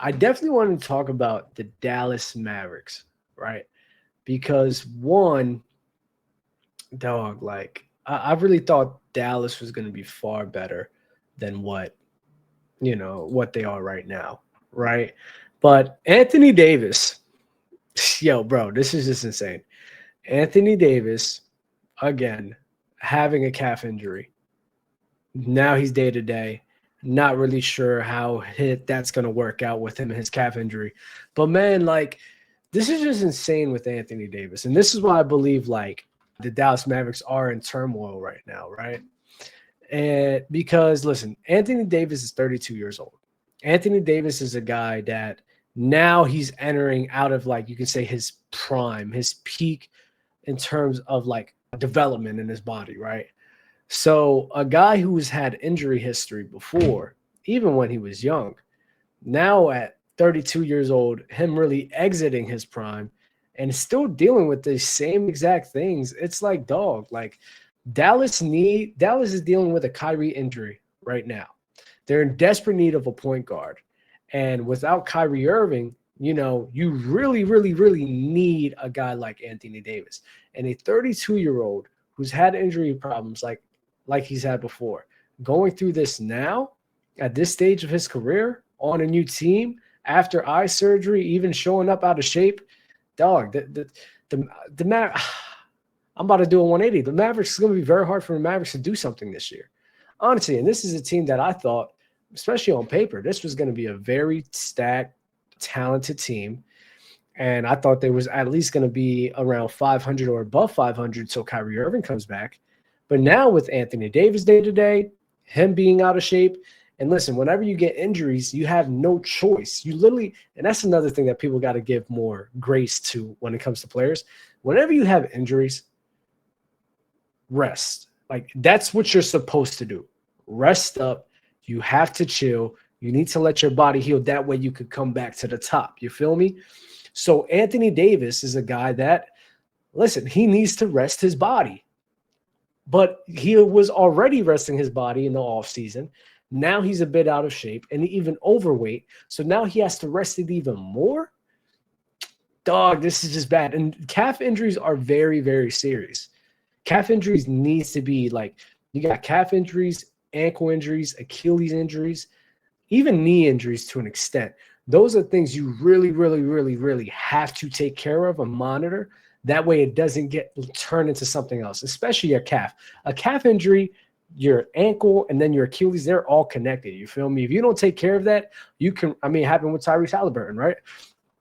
I definitely want to talk about the Dallas Mavericks, right? Because one, dog, like I really thought Dallas was going to be far better than what they are right now, right? But Anthony Davis, yo, bro, this is just insane. Anthony Davis, again, having a calf injury. Now he's day to day. Not really sure how that's going to work out with him and his calf injury. But man, like, this is just insane with Anthony Davis. And this is why I believe, like, the Dallas Mavericks are in turmoil right now, right? And because, listen, Anthony Davis is 32 years old. Anthony Davis is a guy that now he's entering out of, like, you can say his prime, his peak in terms of like development in his body, right? So a guy who's had injury history before, even when he was young, now at 32 years old, him really exiting his prime and still dealing with the same exact things. It's like, dog, like Dallas is dealing with a Kyrie injury right now. They're in desperate need of a point guard. And without Kyrie Irving, you really, really, really need a guy like Anthony Davis. And a 32-year-old who's had injury problems like he's had before, going through this now at this stage of his career on a new team after eye surgery, even showing up out of shape, dog, I'm about to do a 180. The Mavericks is going to be very hard for the Mavericks to do something this year. Honestly, and this is a team that I thought, especially on paper, this was going to be a very stacked, talented team. And I thought there was at least going to be around 500 or above 500 till Kyrie Irving comes back. But now with Anthony Davis day to day, him being out of shape, and listen, whenever you get injuries, you have no choice. You literally, and that's another thing that people got to give more grace to when it comes to players. Whenever you have injuries, rest. Like, that's what you're supposed to do. Rest up. You have to chill. You need to let your body heal. That way you could come back to the top. You feel me? So Anthony Davis is a guy that, listen, he needs to rest his body. But he was already resting his body in the offseason. Now he's a bit out of shape and even overweight. So now he has to rest it even more. Dog, this is just bad. And calf injuries are very, very serious. Calf injuries needs to be like, you got calf injuries, ankle injuries, Achilles injuries, even knee injuries to an extent. Those are things you really, really, really, really have to take care of and monitor. That way it doesn't get turned into something else, especially your calf. A calf injury, your ankle, and then your Achilles, they're all connected. You feel me? If you don't take care of that, you can, it happened with Tyrese Halliburton, right?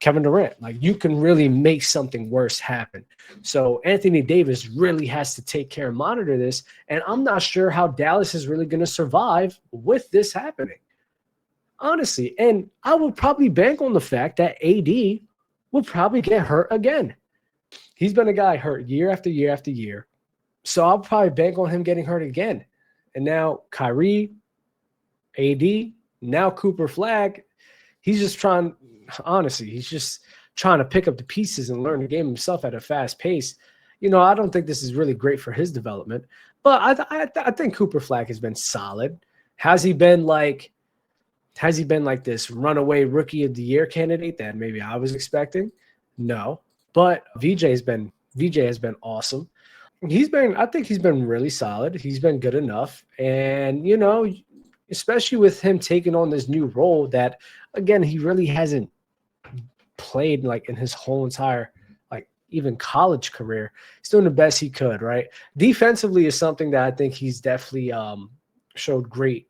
Kevin Durant, like, you can really make something worse happen. So Anthony Davis really has to take care and monitor this. And I'm not sure how Dallas is really going to survive with this happening, honestly. And I would probably bank on the fact that AD will probably get hurt again. He's been a guy hurt year after year after year. So I'll probably bank on him getting hurt again. And now Kyrie, AD, now Cooper Flagg, he's just trying to pick up the pieces and learn the game himself at a fast pace. I don't think this is really great for his development, but I think Cooper Flagg has been solid. Has he been like this runaway rookie of the year candidate that maybe I was expecting? No, but VJ has been awesome. I think he's been really solid. He's been good enough. And, especially with him taking on this new role that, again, he really hasn't played like in his whole entire, like, even college career. He's doing the best he could, right? Defensively is something that I think he's definitely showed great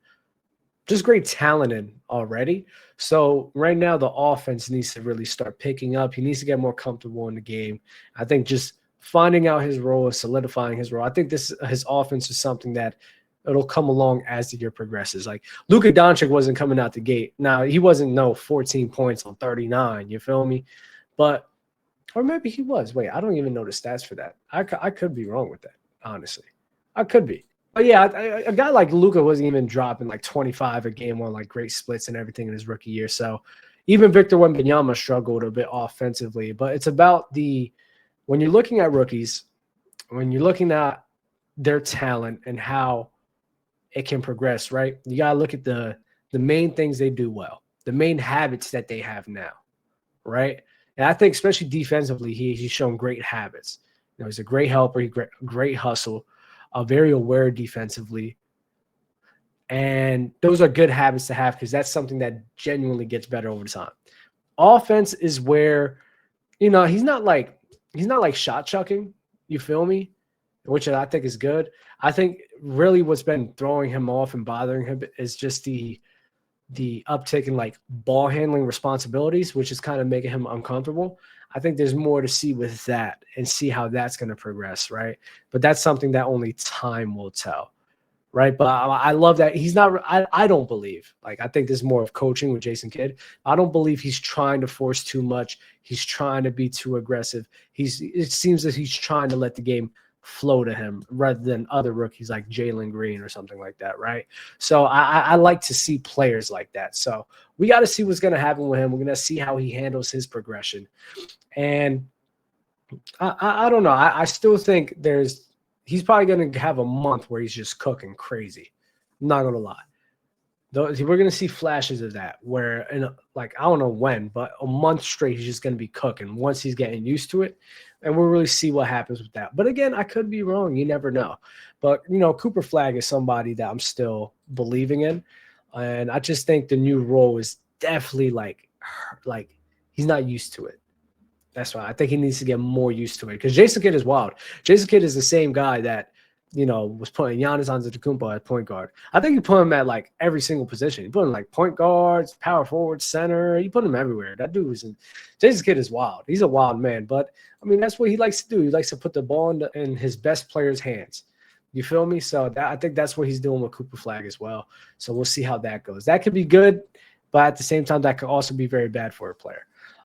talent in already. So right now the offense needs to really start picking up. He needs to get more comfortable in the game. I think just finding out his role and solidifying his role. I think his offense is something that it'll come along as the year progresses. Like, Luka Doncic wasn't coming out the gate. Now, he wasn't 14 points on 39. You feel me? But, or maybe he was. Wait, I don't even know the stats for that. I could be wrong with that, honestly. I could be. But yeah, a guy like Luka wasn't even dropping like 25 a game on like great splits and everything in his rookie year. So even Victor Wembanyama struggled a bit offensively. But it's about when you're looking at rookies, when you're looking at their talent and how it can progress, right? You got to look at the main things they do well. the main habits that they have now, right? And I think especially defensively, he's shown great habits. He's a great helper, great hustle, very aware defensively. And those are good habits to have because that's something that genuinely gets better over time. Offense is where, he's not like shot chucking, you feel me? Which I think is good. I think really what's been throwing him off and bothering him is just the uptick in like ball handling responsibilities, which is kind of making him uncomfortable. I think there's more to see with that and see how that's going to progress, right? But that's something that only time will tell, right? But I love that he's not. I don't believe, like, I think there's more of coaching with Jason Kidd. I don't believe he's trying to force too much. He's trying to be too aggressive. It seems that he's trying to let the game flow to him rather than other rookies like Jalen Green or something like that, right? So I like to see players like that. So we got to see what's going to happen with him. We're going to see how he handles his progression. And I don't know. I still think he's probably going to have a month where he's just cooking crazy. I'm not going to lie. We're going to see flashes of that where, I don't know when, but a month straight, he's just going to be cooking once he's getting used to it. And we'll really see what happens with that. But again, I could be wrong. You never know. But, Cooper Flagg is somebody that I'm still believing in. And I just think the new role is definitely like he's not used to it. That's why I think he needs to get more used to it because Jason Kidd is wild. Jason Kidd is the same guy that, was putting Giannis Antetokounmpo at point guard. I think you put him at like every single position. You put him like point guards, power forward, center. You put him everywhere. That dude Jason Kidd is wild. He's a wild man. But I mean, that's what he likes to do. He likes to put the ball in his best players' hands. You feel me? So I think that's what he's doing with Cooper Flagg as well. So we'll see how that goes. That could be good, but at the same time, that could also be very bad for a player.